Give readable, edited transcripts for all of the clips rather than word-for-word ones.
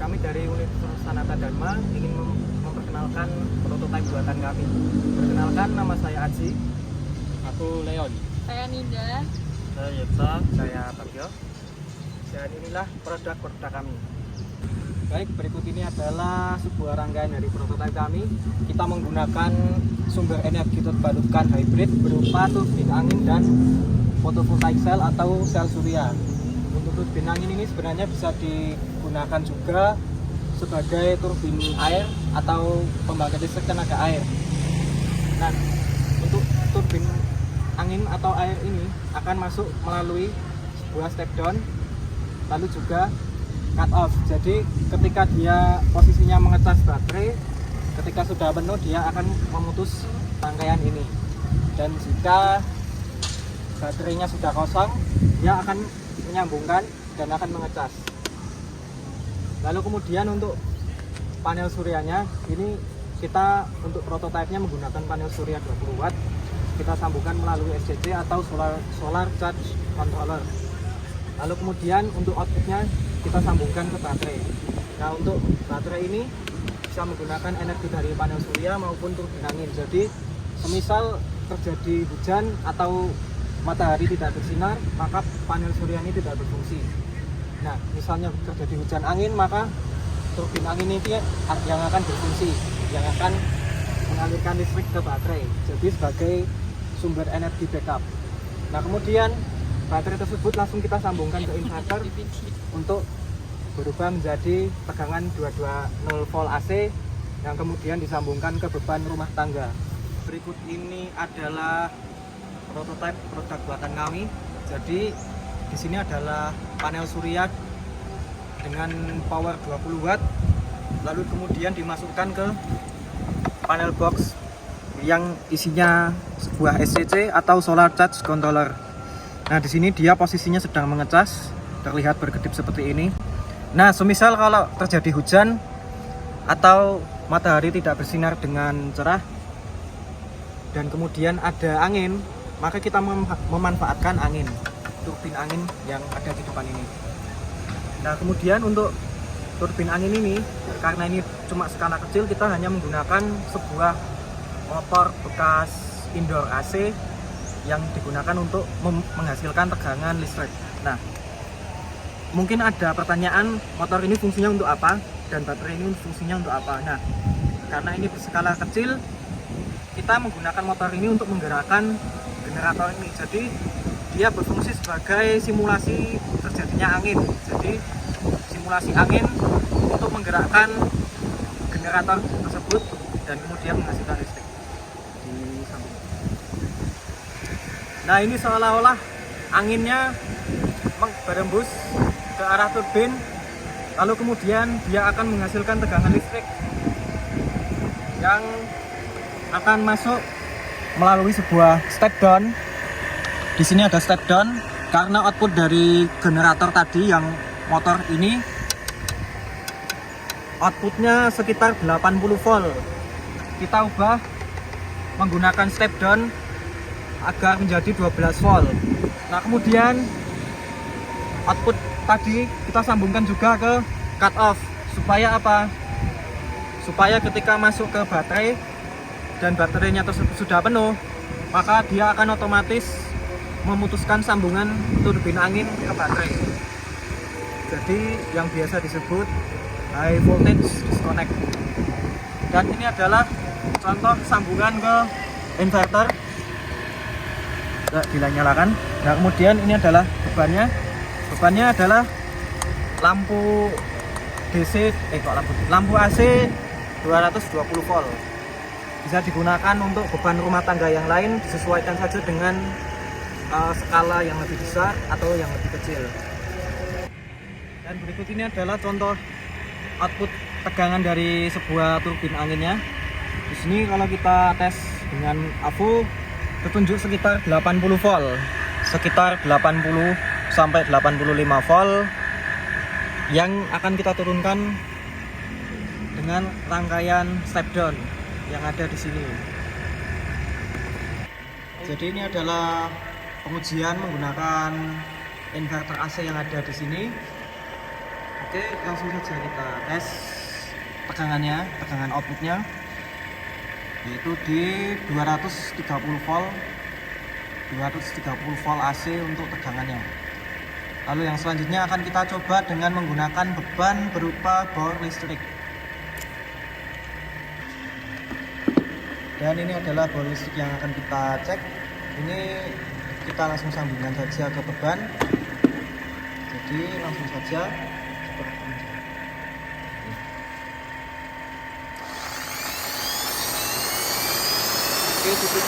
Kami dari Universitas Sanata Dharma ingin memperkenalkan prototipe buatan kami. Perkenalkan, nama saya Aji. Aku Leon. Saya Ninda. Saya Yepta. Saya Bagio. Dan inilah produk kami. Baik, berikut ini adalah sebuah rangkaian dari prototipe kami. Kita menggunakan sumber energi terbarukan hybrid berupa turbin angin dan photovoltaic cell atau sel surya. Untuk turbin angin ini sebenarnya bisa digunakan juga sebagai turbin air atau pembangkit listrik tenaga air. Nah, untuk turbin angin atau air ini akan masuk melalui sebuah step down, lalu juga cut off. Jadi ketika dia posisinya mengecas baterai, ketika sudah penuh dia akan memutus rangkaian ini. Dan jika baterainya sudah kosong, dia akan menyambungkan dan akan mengecas. Lalu kemudian untuk panel suryanya, ini kita untuk prototipenya menggunakan panel surya 20 watt. Kita sambungkan melalui SCC atau solar charge controller. Lalu kemudian untuk outputnya kita sambungkan ke baterai. Nah, untuk baterai ini bisa menggunakan energi dari panel surya maupun turbin angin. Jadi semisal terjadi hujan atau matahari tidak bersinar, maka panel surya ini tidak berfungsi. Nah, misalnya terjadi hujan angin, maka turbin angin ini yang akan berfungsi, yang akan mengalirkan listrik ke baterai. Jadi sebagai sumber energi backup. Nah, kemudian baterai tersebut langsung kita sambungkan ke inverter untuk berubah menjadi tegangan 220 volt AC yang kemudian disambungkan ke beban rumah tangga. Berikut ini adalah prototipe produk buatan kami. Jadi di sini adalah panel surya dengan power 20 watt, lalu kemudian dimasukkan ke panel box yang isinya sebuah SCC atau solar charge controller. Nah, di sini dia posisinya sedang mengecas, terlihat berkedip seperti ini. Nah, semisal kalau terjadi hujan atau matahari tidak bersinar dengan cerah dan kemudian ada angin, maka kita memanfaatkan angin, turbin angin yang ada di depan ini. Nah, kemudian untuk turbin angin ini, karena ini cuma skala kecil, kita hanya menggunakan sebuah motor bekas indoor AC yang digunakan untuk menghasilkan tegangan listrik. Nah, mungkin ada pertanyaan, motor ini fungsinya untuk apa dan baterai ini fungsinya untuk apa. Nah, karena ini berskala kecil, kita menggunakan motor ini untuk menggerakkan generator ini. Jadi dia berfungsi sebagai simulasi terjadinya angin. Jadi simulasi angin untuk menggerakkan generator tersebut dan kemudian menghasilkan listrik. Nah, ini seolah-olah anginnya berembus ke arah turbin, lalu kemudian dia akan menghasilkan tegangan listrik yang akan masuk melalui sebuah step down. Di sini ada step down karena output dari generator tadi yang motor ini outputnya sekitar 80 volt. Kita ubah menggunakan step down agar menjadi 12 volt. Nah, kemudian output tadi kita sambungkan juga ke cut off. Supaya apa? Supaya ketika masuk ke baterai dan baterainya tersebut sudah penuh, maka dia akan otomatis memutuskan sambungan turbin angin ke baterai. Jadi yang biasa disebut high voltage disconnect. Dan ini adalah contoh sambungan ke inverter. Dinyalakan. Nah, kemudian ini adalah bebannya. Bebannya adalah lampu DC, lampu AC 220 volt. Bisa digunakan untuk beban rumah tangga yang lain, disesuaikan saja dengan skala yang lebih besar atau yang lebih kecil. Dan berikut ini adalah contoh output tegangan dari sebuah turbin anginnya. Di sini kalau kita tes dengan AVO, petunjuk sekitar 80 volt, sekitar 80 sampai 85 volt yang akan kita turunkan dengan rangkaian step down yang ada di sini. Jadi ini adalah pengujian menggunakan inverter AC yang ada di sini. Oke, langsung saja kita tes tegangannya, tegangan outputnya, yaitu di 230 volt AC untuk tegangannya. Lalu yang selanjutnya akan kita coba dengan menggunakan beban berupa bor listrik. Dan ini adalah bor listrik yang akan kita cek. Ini kita langsung sambungkan saja ke beban. Jadi langsung saja seperti ini. Oke, cukup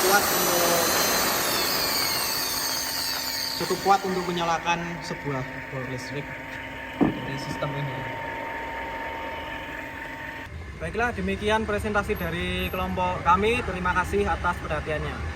kuat untuk menyalakan sebuah bor listrik dari sistem ini. Baiklah, demikian presentasi dari kelompok kami. Terima kasih atas perhatiannya.